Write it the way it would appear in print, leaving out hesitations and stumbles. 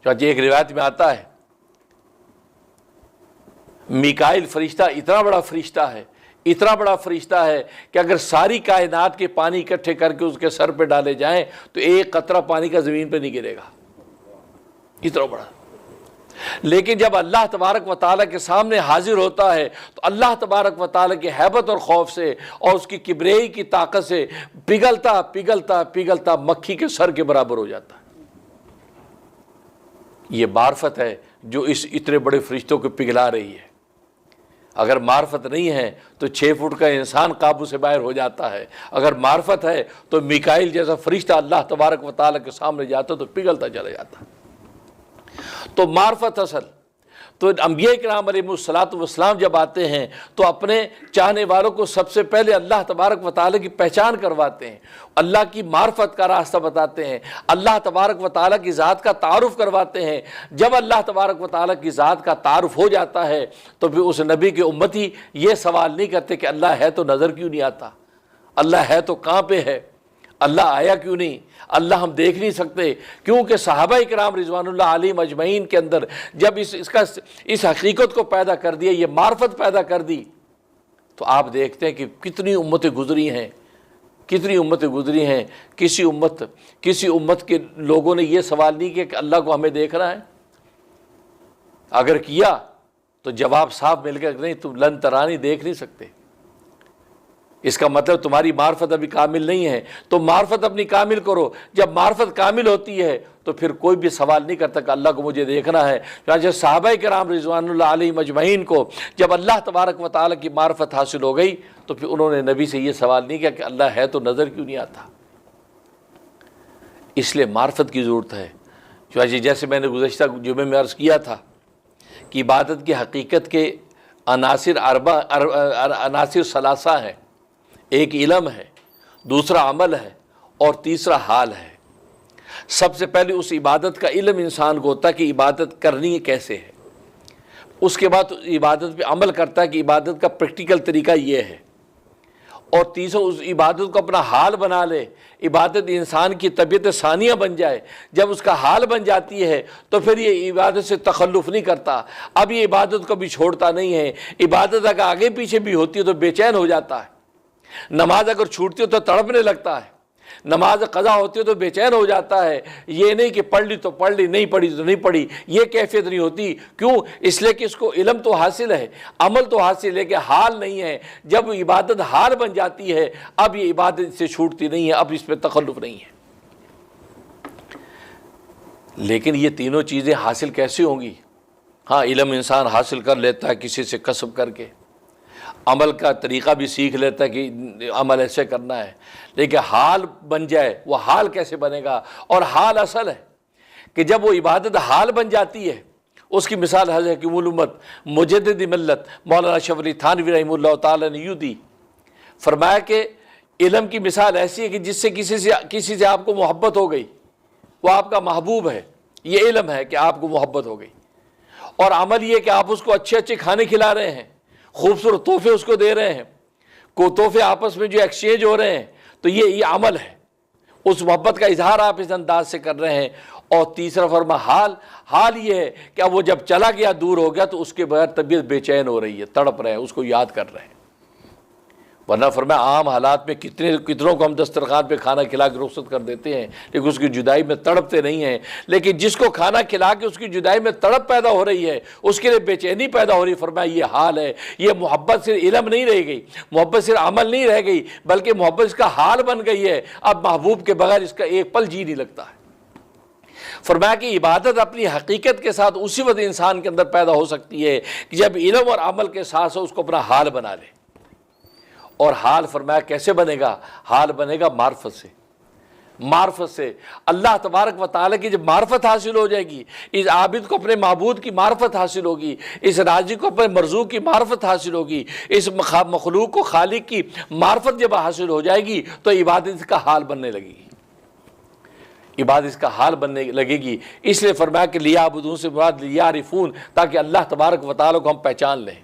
چنانچہ ایک روایت میں آتا ہے میکائیل فرشتہ اتنا بڑا فرشتہ ہے، اتنا بڑا فرشتہ ہے کہ اگر ساری کائنات کے پانی اکٹھے کر کے اس کے سر پہ ڈالے جائیں تو ایک قطرہ پانی کا زمین پہ نہیں گرے گا، اتنا بڑا۔ لیکن جب اللہ تبارک و تعالیٰ کے سامنے حاضر ہوتا ہے تو اللہ تبارک و تعالیٰ کی ہیبت اور خوف سے اور اس کی کبریائی کی طاقت سے پگھلتا پگھلتا پگھلتا مکھی کے سر کے برابر ہو جاتا ہے۔ یہ معرفت ہے جو اس اتنے بڑے فرشتوں کو پگھلا رہی ہے۔ اگر معرفت نہیں ہے تو 6 فٹ کا انسان قابو سے باہر ہو جاتا ہے، اگر معرفت ہے تو میکائیل جیسا فرشتہ اللہ تبارک و تعالیٰ کے سامنے جاتا تو پگھلتا چلا جاتا۔ تو معرفت اصل تو انبیاء کرام علیہ الصلوۃ والسلام جب آتے ہیں تو اپنے چاہنے والوں کو سب سے پہلے اللہ تبارک و تعالیٰ کی پہچان کرواتے ہیں، اللہ کی معرفت کا راستہ بتاتے ہیں، اللہ تبارک و تعالیٰ کی ذات کا تعارف کرواتے ہیں۔ جب اللہ تبارک و تعالیٰ کی ذات کا تعارف ہو جاتا ہے تو پھر اس نبی کے امتی یہ سوال نہیں کرتے کہ اللہ ہے تو نظر کیوں نہیں آتا، اللہ ہے تو کہاں پہ ہے، اللہ آیا کیوں نہیں، اللہ ہم دیکھ نہیں سکتے، کیونکہ صحابہ کرام رضوان اللہ علیہم اجمعین کے اندر جب اس حقیقت کو پیدا کر دیا، یہ معرفت پیدا کر دی، تو آپ دیکھتے ہیں کہ کتنی امتیں گزری ہیں، کتنی امتیں گزری ہیں۔ کسی امت کے لوگوں نے یہ سوال نہیں کیا کہ اللہ کو ہمیں دیکھنا ہے، اگر کیا تو جواب صاف مل گیا کہ نہیں تم لن ترانی دیکھ نہیں سکتے۔ اس کا مطلب تمہاری معرفت ابھی کامل نہیں ہے، تو معرفت اپنی کامل کرو۔ جب معرفت کامل ہوتی ہے تو پھر کوئی بھی سوال نہیں کرتا کہ اللہ کو مجھے دیکھنا ہے۔ چنانچہ صحابہ کرام رضوان اللہ علیہم اجمعین کو جب اللہ تبارک و تعالیٰ کی معرفت حاصل ہو گئی تو پھر انہوں نے نبی سے یہ سوال نہیں کیا کہ اللہ ہے تو نظر کیوں نہیں آتا۔ اس لیے معرفت کی ضرورت ہے۔ چنانچہ جیسے میں نے گزشتہ جمعے میں عرض کیا تھا کہ عبادت کی حقیقت کے عناصر ثلاثہ ہیں، ایک علم ہے، دوسرا عمل ہے اور تیسرا حال ہے۔ سب سے پہلے اس عبادت کا علم انسان کو ہوتا ہے کہ عبادت کرنی کیسے ہے، اس کے بعد عبادت پہ عمل کرتا ہے کہ عبادت کا پریکٹیکل طریقہ یہ ہے، اور تیسرا اس عبادت کو اپنا حال بنا لے۔ عبادت انسان کی طبیعت ثانیہ بن جائے، جب اس کا حال بن جاتی ہے تو پھر یہ عبادت سے تخلف نہیں کرتا، اب یہ عبادت کو بھی چھوڑتا نہیں ہے۔ عبادت اگر آگے پیچھے بھی ہوتی ہے تو بے چین ہو جاتا ہے، نماز اگر چھوٹتی ہو تو تڑپنے لگتا ہے، نماز قضا ہوتی ہے تو بے چین ہو جاتا ہے۔ یہ نہیں کہ پڑھ لی تو پڑھ لی، نہیں پڑھی تو نہیں پڑھی، یہ کیفیت نہیں ہوتی۔ کیوں؟ اس لیے کہ اس کو علم تو حاصل ہے، عمل تو حاصل ہے، کہ حال نہیں ہے۔ جب عبادت حال بن جاتی ہے اب یہ عبادت سے چھوٹتی نہیں ہے، اب اس پہ تخلف نہیں ہے۔ لیکن یہ تینوں چیزیں حاصل کیسے ہوں گی؟ ہاں، علم انسان حاصل کر لیتا ہے کسی سے کسب کر کے، عمل کا طریقہ بھی سیکھ لیتا ہے کہ عمل ایسے کرنا ہے، لیکن حال بن جائے، وہ حال کیسے بنے گا؟ اور حال اصل ہے کہ جب وہ عبادت حال بن جاتی ہے، اس کی مثال حضرت حکیم الامت مجدد ملت مولانا اشرف علی تھانوی رحمہ اللہ تعالیٰ نے یوں دی، فرمایا کہ علم کی مثال ایسی ہے کہ جس سے کسی سے آپ کو محبت ہو گئی، وہ آپ کا محبوب ہے، یہ علم ہے کہ آپ کو محبت ہو گئی۔ اور عمل یہ کہ آپ اس کو اچھے اچھے کھانے کھلا رہے ہیں، خوبصورت تحفے اس کو دے رہے ہیں، کو تحفے آپس میں جو ایکسچینج ہو رہے ہیں، تو یہ عمل ہے، اس محبت کا اظہار آپ اس انداز سے کر رہے ہیں۔ اور تیسرا فرما حال یہ ہے کہ اب وہ جب چلا گیا، دور ہو گیا، تو اس کے بغیر طبیعت بے چین ہو رہی ہے، تڑپ رہے ہیں، اس کو یاد کر رہے ہیں۔ ورنہ فرمایا عام حالات میں کتنوں کو ہم دسترخوان پہ کھانا کھلا کے رخصت کر دیتے ہیں، لیکن اس کی جدائی میں تڑپتے نہیں ہیں۔ لیکن جس کو کھانا کھلا کے اس کی جدائی میں تڑپ پیدا ہو رہی ہے، اس کے لیے بے چینی پیدا ہو رہی ہے، فرمایا یہ حال ہے۔ یہ محبت صرف علم نہیں رہ گئی، محبت صرف عمل نہیں رہ گئی، بلکہ محبت اس کا حال بن گئی ہے۔ اب محبوب کے بغیر اس کا ایک پل جی نہیں لگتا ہے۔ فرمایا کہ عبادت اپنی حقیقت کے ساتھ اسی وقت انسان کے اندر پیدا ہو سکتی ہے کہ جب علم اور عمل کے ساتھ اس کو اپنا حال بنا لے۔ اور حال فرمایا کیسے بنے گا؟ حال بنے گا معرفت سے۔ معرفت سے اللہ تبارک و تعالیٰ کی جب معرفت حاصل ہو جائے گی، اس عابد کو اپنے معبود کی معرفت حاصل ہوگی، اس راضی کو اپنے مرزوق کی معرفت حاصل ہوگی، اس مخلوق کو خالق کی معرفت جب حاصل ہو جائے گی تو عبادت کا حال بننے لگے گی، عبادت کا حال بننے لگے گی۔ اس لیے فرمایا کہ لیعبدون سے مراد لیعرفون، تاکہ اللہ تبارک و تعالیٰ کو ہم پہچان لیں۔